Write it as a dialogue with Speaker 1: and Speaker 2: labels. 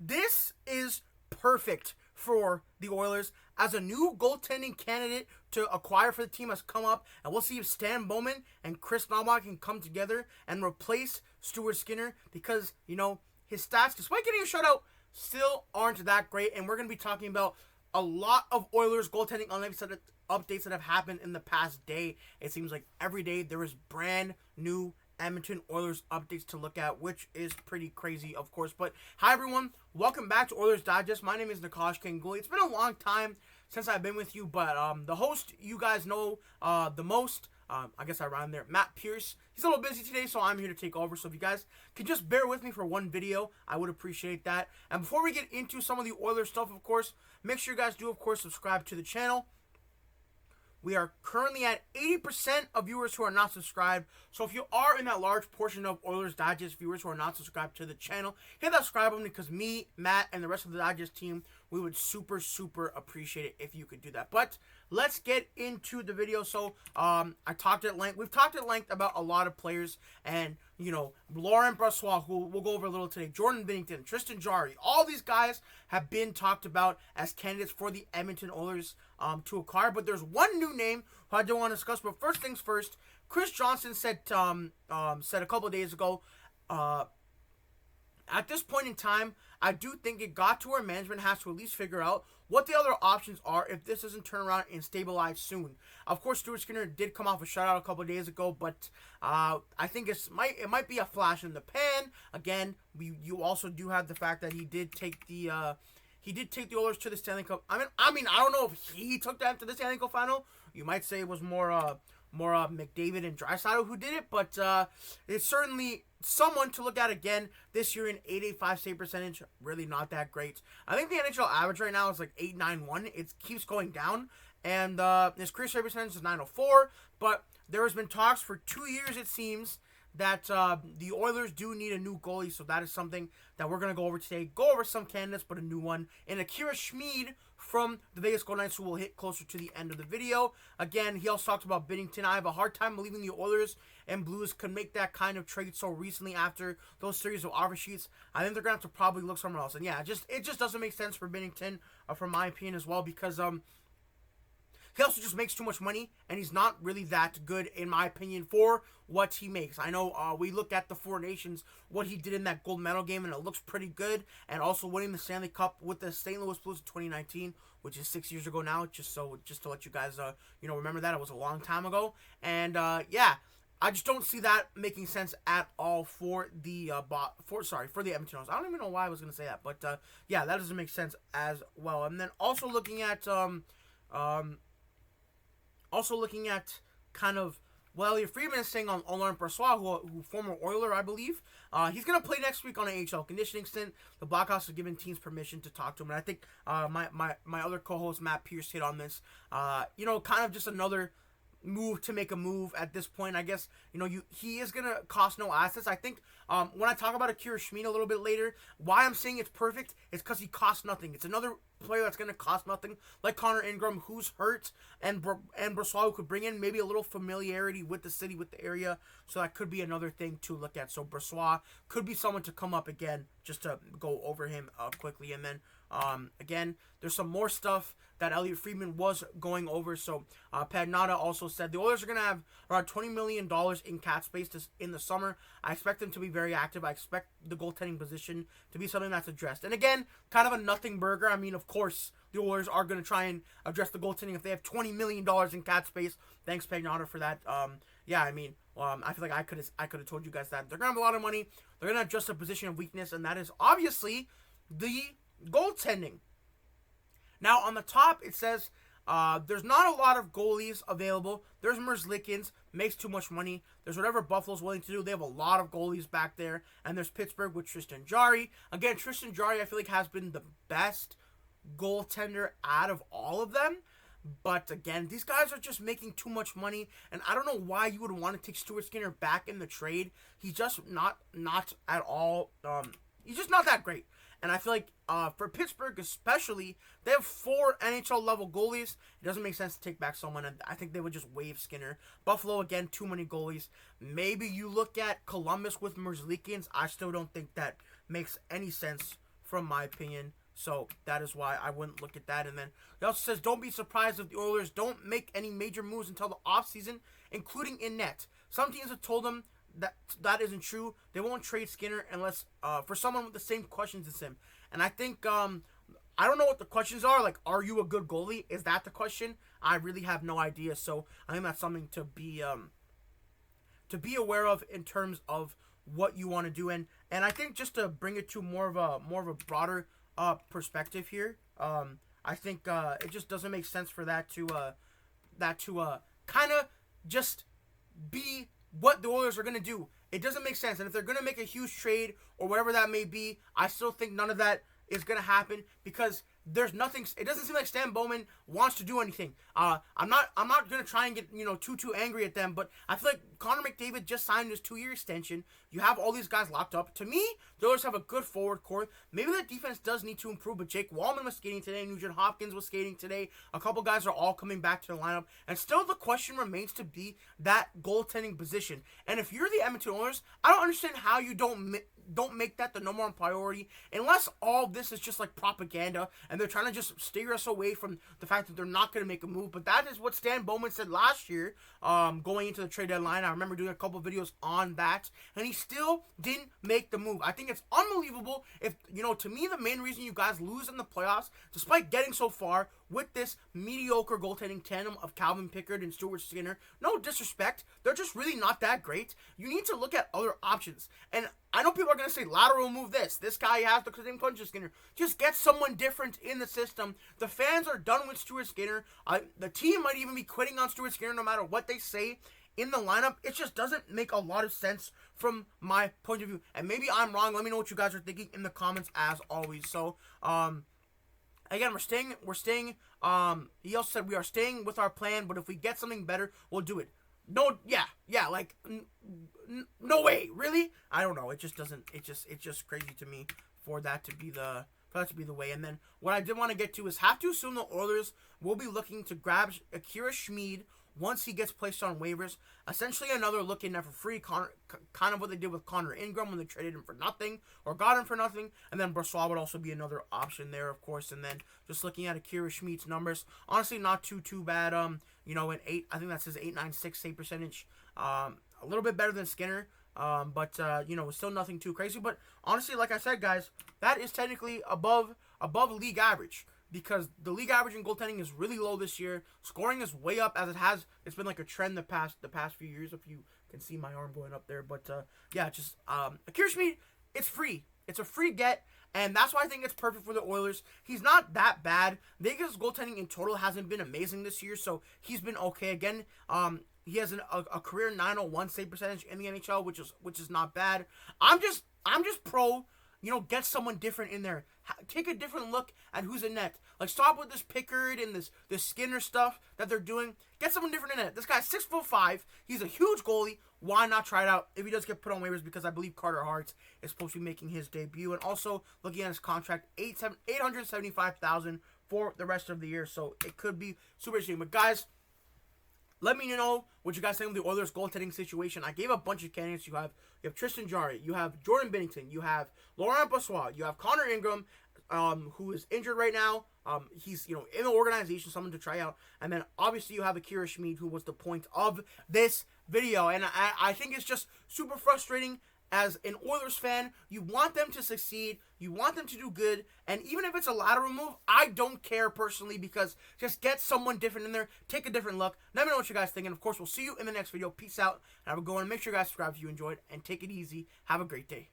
Speaker 1: This is perfect for the Oilers as a new goaltending candidate to acquire for the team has come up, and we'll see if Stan Bowman and Kris Knoblauch can come together and replace Stuart Skinner because, his stats, despite getting a shutout, still aren't that great, and we're going to be talking about a lot of Oilers goaltending updates that have happened in the past day. It seems like every day there is brand new Edmonton Oilers updates to look at, which is pretty crazy, of course. But hi, everyone. Welcome back to Oilers Digest. My name is Nikash Ganguli. It's been a long time since I've been with you, but the host you guys know the most, I guess I rhymed there, Matt Pierce. He's a little busy today, so I'm here to take over. So if you guys can just bear with me for one video, I would appreciate that. And before we get into some of the Oilers stuff, of course, make sure you guys do, of course, subscribe to the channel. We are currently at 80% of viewers who are not subscribed. So if you are in that large portion of Oilers Digest viewers who are not subscribed to the channel, hit that subscribe button because me, Matt, and the rest of the Digest team, we would super appreciate it if you could do that. But let's get into the video. So we've talked at length about a lot of players, and Laurent Brossoit, who we'll go over a little today, Jordan Binnington, Tristan Jarry, all these guys have been talked about as candidates for the Edmonton Oilers to acquire. But there's one new name who I do want to discuss. But first things first, Chris Johnson said a couple of days ago, at this point in time, I do think it got to where management has to at least figure out what the other options are if this doesn't turn around and stabilize soon. Of course, Stuart Skinner did come off a shutout a couple of days ago, but I think it might be a flash in the pan. Again, you also do have the fact that he did take the Oilers to the Stanley Cup. I mean, I don't know if he took them to the Stanley Cup final. You might say it was more McDavid and Draisaitl who did it, but it's certainly someone to look at again this year. In .885 save percentage, really not that great. I think the NHL average right now is like .891. It keeps going down, and his career save percentage is .904. But there has been talks for 2 years, it seems, that the Oilers do need a new goalie, so that is something that we're going to go over today. Go over some candidates, but a new one. And Akira Schmid from the Vegas Golden Knights, who will hit closer to the end of the video. Again, he also talked about Binnington. I have a hard time believing the Oilers and Blues could make that kind of trade so recently after those series of offer sheets. I think they're going to have to probably look somewhere else. And yeah, it just doesn't make sense for Binnington, from my opinion as well, because he also just makes too much money, and he's not really that good, in my opinion, for what he makes. I know we look at the Four Nations, what he did in that gold medal game, and it looks pretty good. And also winning the Stanley Cup with the St. Louis Blues in 2019, which is 6 years ago now. Just to let you guys remember that it was a long time ago. And yeah, I just don't see that making sense at all for the for the Edmonton Oilers. I don't even know why I was going to say that, but yeah, that doesn't make sense as well. And then also looking at kind of what Elliot Friedman is saying on Laurent Brossoit, who former Oiler, I believe. He's going to play next week on an AHL conditioning stint. The Blackhawks have given teams permission to talk to him. And I think my other co-host, Matt Pierce, hit on this. Kind of just another move to make a move at this point. I guess, he is going to cost no assets. I think when I talk about Akira Schmid a little bit later, why I'm saying it's perfect is because he costs nothing. It's another player that's going to cost nothing, like Connor Ingram, who's hurt, and Brossoit, who could bring in maybe a little familiarity with the city, with the area, so that could be another thing to look at. So Brossoit could be someone to come up again, just to go over him quickly. And then again, there's some more stuff that Elliot Friedman was going over. So Pagnotta also said the Oilers are going to have around $20 million in cap space in the summer. I expect them to be very active. I expect the goaltending position to be something that's addressed. And again, kind of a nothing burger. I mean, of course, the Oilers are going to try and address the goaltending if they have $20 million in cap space. Thanks, Pagnotta, for that. Yeah, I mean, I feel like I could have told you guys that. They're going to have a lot of money. They're going to address a position of weakness, and that is obviously the goaltending. Now, on the top, it says there's not a lot of goalies available. There's Merzlikins, makes too much money. There's whatever Buffalo's willing to do. They have a lot of goalies back there. And there's Pittsburgh with Tristan Jarry. Again, Tristan Jarry, I feel like, has been the best goaltender out of all of them. But again, these guys are just making too much money, and I don't know why you would want to take Stuart Skinner back in the trade. He's just not at all. He's just not that great. And I feel like for Pittsburgh especially, they have 4 NHL level goalies. It doesn't make sense to take back someone, and I think they would just waive Skinner. Buffalo, again, too many goalies. Maybe you look at Columbus with Merzlikins. I still don't think that makes any sense from my opinion. So that is why I wouldn't look at that. And then he also says, don't be surprised if the Oilers don't make any major moves until the offseason, including in net. Some teams have told them that isn't true. They won't trade Skinner unless for someone with the same questions as him. And I think I don't know what the questions are. Like, are you a good goalie? Is that the question? I really have no idea. So I think that's something to be aware of in terms of what you want to do. And I think just to bring it to more of a broader perspective here, I think it just doesn't make sense for that to kind of just be what the Oilers are going to do. It doesn't make sense. And if they're going to make a huge trade or whatever that may be, I still think none of that is going to happen because there's nothing. It doesn't seem like Stan Bowman wants to do anything. I'm not going to try and get too angry at them, but I feel like Connor McDavid just signed his 2-year extension. You have all these guys locked up. To me, the Oilers have a good forward core. Maybe the defense does need to improve, but Jake Wallman was skating today. Nugent-Hopkins was skating today. A couple guys are all coming back to the lineup, and still the question remains to be that goaltending position. And if you're the Edmonton Oilers, I don't understand how you don't make that the number one priority, unless all this is just like propaganda and they're trying to just steer us away from the fact that they're not going to make a move. But that is what Stan Bowman said last year, going into the trade deadline. I remember doing a couple of videos on that, and he still didn't make the move. I think it's unbelievable. If to me, the main reason you guys lose in the playoffs, despite getting so far with this mediocre goaltending tandem of Calvin Pickard and Stuart Skinner, no disrespect, they're just really not that great. You need to look at other options. And I know people are going to say lateral move this guy has the same punch as Skinner. Just get someone different in the system. The fans are done with Stuart Skinner. The team might even be quitting on Stuart Skinner no matter what they say in the lineup. It just doesn't make a lot of sense from my point of view. And maybe I'm wrong. Let me know what you guys are thinking in the comments as always. So, again, we're staying. He also said we are staying with our plan, but if we get something better, we'll do it. No, yeah, like, no way, really? I don't know. It just doesn't. It's just crazy to me for that to be the way. And then what I did want to get to is have to assume the Oilers will be looking to grab Akira Schmid once he gets placed on waivers. Essentially another look in there for free, kind of what they did with Connor Ingram when they traded him for nothing or got him for nothing. And then Bouchard would also be another option there, of course. And then just looking at Akira Schmid's numbers, honestly not too bad. An 8, I think that says 8.96 save percentage. A little bit better than Skinner. But still nothing too crazy. But honestly, like I said, guys, that is technically above league average. Because the league average in goaltending is really low this year. Scoring is way up, as it has. It's been like a trend the past few years. If you can see my arm going up there, but Akira Schmid, it's free. It's a free get, and that's why I think it's perfect for the Oilers. He's not that bad. Vegas' goaltending in total hasn't been amazing this year, so he's been okay. Again, he has a career .901 save percentage in the NHL, which is not bad. I'm just pro. Get someone different in there. Take a different look at who's in net. Like, stop with this Pickard and this Skinner stuff that they're doing. Get someone different in net. This guy's 6'5". He's a huge goalie. Why not try it out if he does get put on waivers? Because I believe Carter Hart is supposed to be making his debut. And also, looking at his contract, $875,000 for the rest of the year. So, it could be super interesting. But, guys, let me know what you guys think of the Oilers goaltending situation. I gave a bunch of candidates. You have Tristan Jarry, you have Jordan Binnington, you have Laurent Brossoit, you have Connor Ingram, who is injured right now. He's in the organization, someone to try out, and then obviously you have Akira Schmid, who was the point of this video. And I think it's just super frustrating. As an Oilers fan, you want them to succeed, you want them to do good, and even if it's a lateral move, I don't care personally, because just get someone different in there, take a different look. Let me know what you guys think, and of course, we'll see you in the next video. Peace out, and have a good one. Make sure you guys subscribe if you enjoyed, and take it easy. Have a great day.